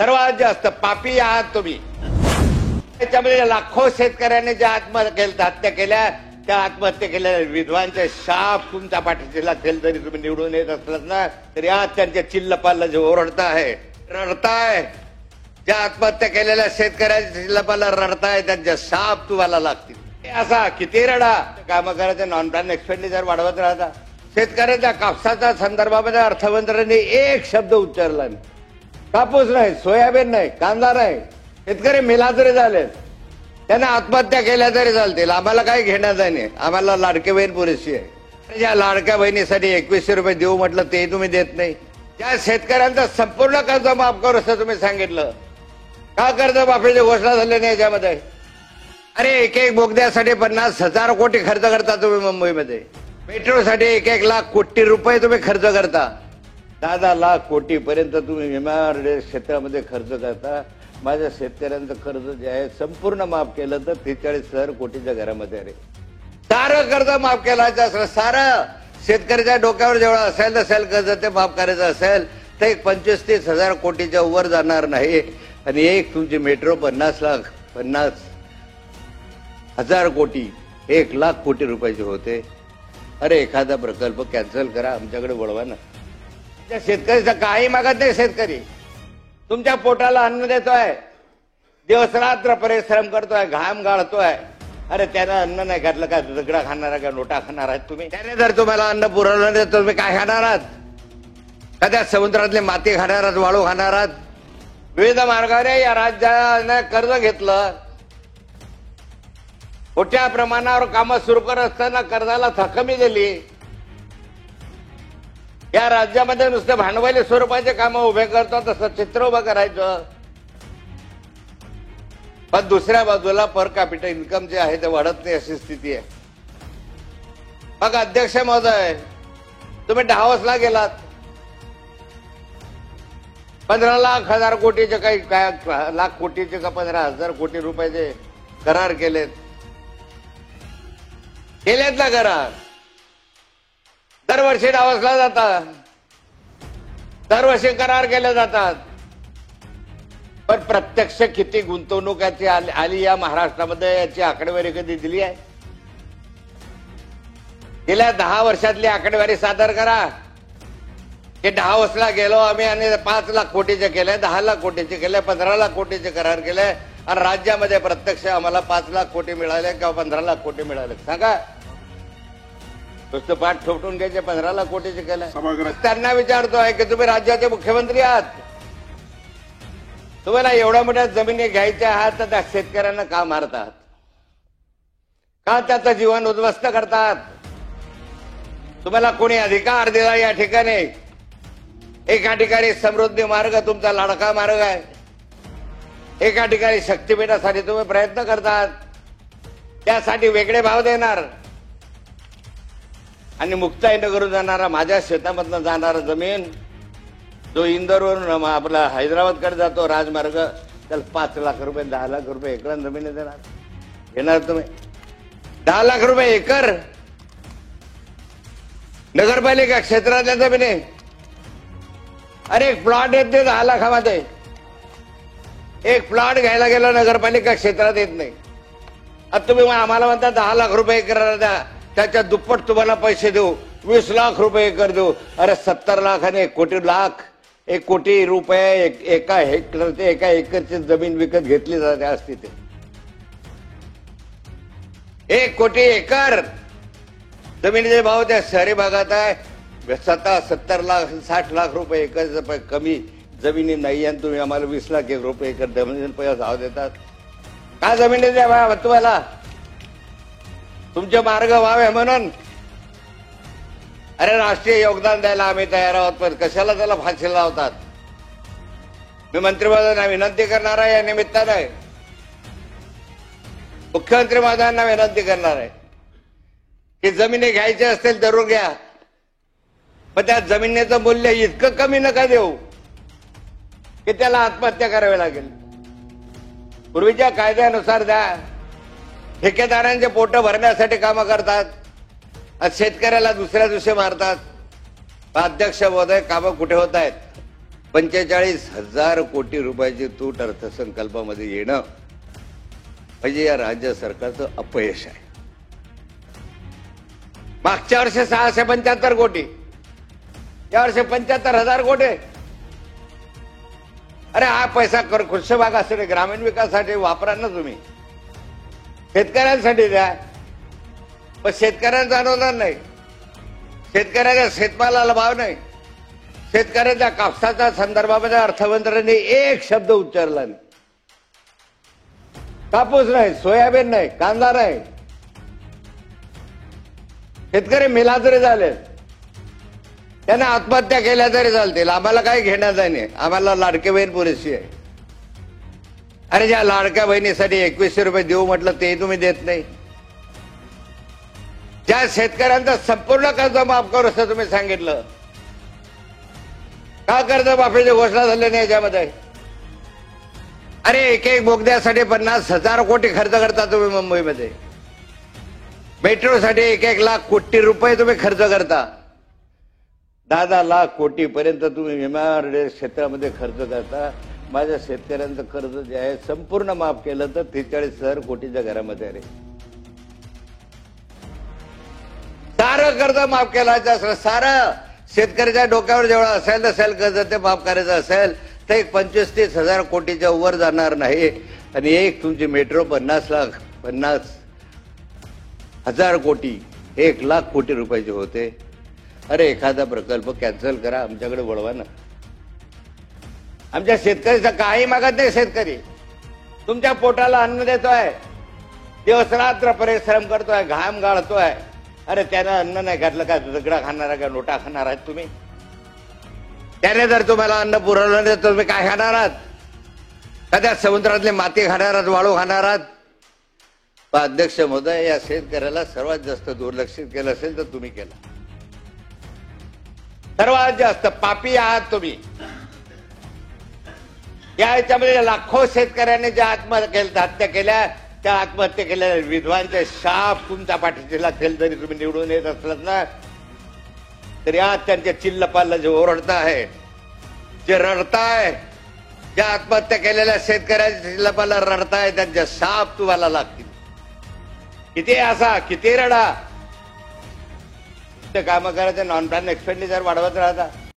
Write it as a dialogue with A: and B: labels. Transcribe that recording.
A: सर्वात जास्त पापी आहात तुम्ही। त्याच्यामध्ये लाखो शेतकऱ्यांनी ज्या हत्या केल्या त्या आत्महत्या केलेल्या विधवांचे शाप तुमच्या पाठीशी लागतील। जरी तुम्ही निवडून येत असलात ना तरी आज त्यांच्या चिल्लपाला जे रडताय ज्या आत्महत्या केलेल्या शेतकऱ्यांच्या चिल्लपाला रडताय त्यांचे शाप तुम्हाला लागतील। असा किती रडा, काम करायचं नॉन प्लॅन एक्सपेंडिचर वाढवत राहता। शेतकऱ्यांच्या कापसाच्या संदर्भामध्ये अर्थमंत्र्यांनी एक शब्द उच्चारला नाही। कापूस नाही, सोयाबीन नाही, कांदा नाही, शेतकरी मेला तरी झाले, त्यांना आत्महत्या केल्या तरी चालतील, आम्हाला काही घेण्याचं नाही। आम्हाला लाडकी बहीण पुरेशी आहे। ज्या लाडक्या बहिणीसाठी 2100 रुपये देऊ म्हटलं ते तुम्ही देत नाही। ज्या शेतकऱ्यांचं संपूर्ण कर्ज माफ करू असं तुम्ही सांगितलं, का कर्ज माफीची घोषणा झाली नाही याच्यामध्ये? अरे एक बोगद्यासाठी 50,000 कोटी खर्च करता तुम्ही मुंबईमध्ये। मेट्रोसाठी 1 लाख कोटी रुपये तुम्ही खर्च करता। 10 लाख कोटी पर्यंत तुम्ही एमआरडीए क्षेत्रामध्ये खर्च करता। माझ्या शेतकऱ्यांचं कर्ज जे आहे संपूर्ण माफ केलं तर 43,000 कोटीच्या घरामध्ये अरे सारं कर्ज माफ केलं असलं, सारं शेतकऱ्याच्या डोक्यावर जेवढं असेल कर्ज ते माफ करायचं असेल तर 25-30,000 कोटीच्या वर जाणार नाही। आणि एक तुमची मेट्रो 50,000 कोटी 1 लाख कोटी रुपयाचे होते। अरे एखादा प्रकल्प कॅन्सल करा, आमच्याकडे वळवा ना। त्या शेतकऱ्याचं काही मागत नाही। शेतकरी तुमच्या पोटाला अन्न देतोय, दिवस रात्र परिश्रम करतोय, घाम गाळतोय। अरे त्यानं अन्न नाही घातलं का दगडा खाणार का नोटा खाणार आहात तुम्ही? त्याने जर तुम्हाला अन्न पुरवलं नाही तर तुम्ही काय खाणार आहात? कदा समुद्रातली माती खाणार आहात, वाळू खाणार आहात? विविध मार्गाने या राज्याने कर्ज घेतलं, मोठ्या प्रमाणावर कामं सुरू करत असताना कर्जाला थकमी दिली। या राज्यामध्ये नुसते भांडवली स्वरूपाचे कामं उभे करतो तसं चित्र उभं करायचं, पण दुसऱ्या बाजूला पर कॅपिटल इन्कम जे आहे ते वाढत नाही अशी स्थिती आहे। मग अध्यक्ष महोदय तुम्ही डाव्होसला गेलात, 15,00,000 कोटीचे काही लाख कोटीचे का 15,000 कोटी रुपयाचे करार केलेत ना करार। दरवर्षी डाव्होसला जातात, दरवर्षी करार केले जातात, पण प्रत्यक्ष किती गुंतवणूक याची आली या महाराष्ट्रामध्ये याची आकडेवारी कधी दिली आहे? गेल्या 10 वर्षातली आकडेवारी सादर करा की डाव्होसला गेलो आम्ही आणि 5 लाख कोटीचे केले, 10 लाख कोटीचे केले, 15 लाख कोटीचे करार केले आणि राज्यामध्ये प्रत्यक्ष आम्हाला 5 लाख कोटी मिळाले किंवा 15 लाख कोटी मिळाले? सांगा। नुसतं पाठ ठोकून घ्यायचे 15 लाख कोटीचे केले। त्यांना विचारतोय की तुम्ही राज्याचे मुख्यमंत्री आहात, तुम्हाला एवढ्या मोठ्या जमिनी घ्यायच्या आहात तर त्या शेतकऱ्यांना का मारतात? का त्याचं जीवन उद्ध्वस्त करतात? तुम्हाला कोणी अधिकार दिला या ठिकाणी? एका ठिकाणी समृद्धी मार्ग तुमचा लाडका मार्ग आहे, एका ठिकाणी शक्तीपीठासाठी तुम्ही प्रयत्न करतात, त्यासाठी वेगळे भाव देणार आणि मुक्ताईनगरहून जाणारा माझ्या शेतामधनं जाणारा जमीन जो इंदोरवरून आपला हैदराबादकडे जातो राजमार्ग त्याला 5 लाख रुपये 10 लाख रुपये एकर जमिनी देणार घेणार तुम्ही? 10 लाख रुपये एकर नगरपालिका क्षेत्रातल्या जमिनी। अरे एक प्लॉट येत नाही 10 लाखामध्ये, एक प्लॉट घ्यायला गेलो नगरपालिका क्षेत्रात येत नाही। आता तुम्ही आम्हाला म्हणता 10 लाख रुपये एकर द्या, त्याच्या दुप्पट तुम्हाला पैसे देऊ, 20 लाख रुपये एकर देऊ। अरे 70 लाख आणि 1 कोटी रुपये एका हेक्टर ते एका एकरची जमीन विकत घेतली जाते आज तिथे। 1 कोटी एकर जमिनीचे भाव त्या शहरी भागात आहे 70 लाख 60 लाख रुपये एकर कमी जमिनी नाही आणि तुम्ही आम्हाला 20 लाख रुपये एकर जमिनीचे पैसा भाव देतात का? जमिनी द्या तुम्हाला, तुमचे मार्ग व्हावे म्हणून। अरे राष्ट्रीय योगदान द्यायला आम्ही तयार आहोत, पण कशाला त्याला फाशी लावतात? मी मंत्री महोदयांना विनंती करणार आहे, या निमित्ताने मुख्यमंत्री महोदयांना विनंती करणार आहे की जमिनी घ्यायचे असतील जरूर घ्या, पण त्या जमिनीचं मूल्य इतकं कमी नका देऊ की त्याला आत्महत्या करावी लागेल। पूर्वीच्या कायद्यानुसार द्या। ठेकेदारांचे पोट भरण्यासाठी कामं करतात, शेतकऱ्याला दुसऱ्या दिवशी मारतात। अध्यक्ष महोदय कामं कुठे होत आहेत? 45,000 कोटी रुपयाची तूट अर्थसंकल्पामध्ये येणं म्हणजे या राज्य सरकारचं अपयश आहे. मागच्या वर्षी 675 कोटी, या वर्षी 75,000 कोटी. अरे हा पैसा कृषी भागासाठी, ग्रामीण विकासासाठी वापरा ना तुम्ही, शेतकऱ्यांसाठी द्या. पण शेतकऱ्यांचं अनुदान नाही, शेतकऱ्याच्या शेतमालाला भाव नाही, शेतकऱ्याच्या कापसाच्या संदर्भामध्ये अर्थमंत्र्यांनी एक शब्द उच्चारला नाही. कापूस नाही, सोयाबीन नाही, कांदा नाही. शेतकरी मेला तरी झाले, त्यांना आत्महत्या केल्या तरी चालतील, आम्हाला काही घेण्याचं नाही. आम्हाला लाडकी बहीण पुरेशी आहे. अरे ज्या लाडक्या बहिणीसाठी 2100 रुपये देऊ म्हटलं ते तुम्ही देत नाही. ज्या शेतकऱ्यांचं संपूर्ण कर्ज माफ करू असं तुम्ही सांगितलं, का कर्जमाफीची घोषणा झाली नाही याच्यामध्ये? अरे एक बोगद्यासाठी 50,000 कोटी खर्च करता तुम्ही मुंबईमध्ये. मेट्रोसाठी 1 लाख कोटी रुपये तुम्ही खर्च करता. 10 लाख कोटी पर्यंत तुम्ही एमआरडीए क्षेत्रामध्ये खर्च करता. माझ्या शेतकऱ्यांचं कर्ज जे आहे संपूर्ण माफ केलं तर 43,000 कोटीच्या घरामध्ये. अरे सारं कर्ज माफ केलं असलं, सारं शेतकऱ्याच्या डोक्यावर जेवढं असेल कर्ज ते माफ करायचं असेल तर 25-30,000 कोटीच्या वर जाणार नाही. आणि एक तुमची मेट्रो 50,000 कोटी, 1 लाख कोटी रुपयाचे होते. अरे एखादा प्रकल्प कॅन्सल करा, आमच्याकडे वळवा ना. आमच्या शेतकऱ्याचं काही मागत नाही. शेतकरी तुमच्या पोटाला अन्न देतोय, दिवसरात्र परिश्रम करतोय, घाम गाळतोय. अरे त्यानं अन्न नाही घातलं का दगडा खाणार का नोटा खाणार आहात तुम्ही? त्याने जर तुम्हाला अन्न पुरवलं नाही तर तुम्ही काय खाणार आहात? कदा समुद्रातली माती खाणार आहात, वाळू खाणार आहात? अध्यक्ष महोदय, या शेतकऱ्याला सर्वात जास्त दुर्लक्षित केलं असेल तर तुम्ही केलं. सर्वात जास्त पापी आहात तुम्ही. या याच्यामध्ये लाखो शेतकऱ्यांनी ज्या हत्या केल्या, त्या आत्महत्या केलेल्या विधवांचे शाप तुमच्या पाठीशी लागतील. जरी तुम्ही निवडून येत असलात ना तरी आज त्यांच्या चिल्लपाला जे ओरडताय, जे रडताय, ज्या आत्महत्या केलेल्या शेतकऱ्यांच्या चिल्लपाला रडताय, त्यांचे शाप तुम्हाला लागतील. किती असा, किती रडा, ते काम करायचं, नॉन प्लॅन एक्सपेंडिचर वाढवत राहता.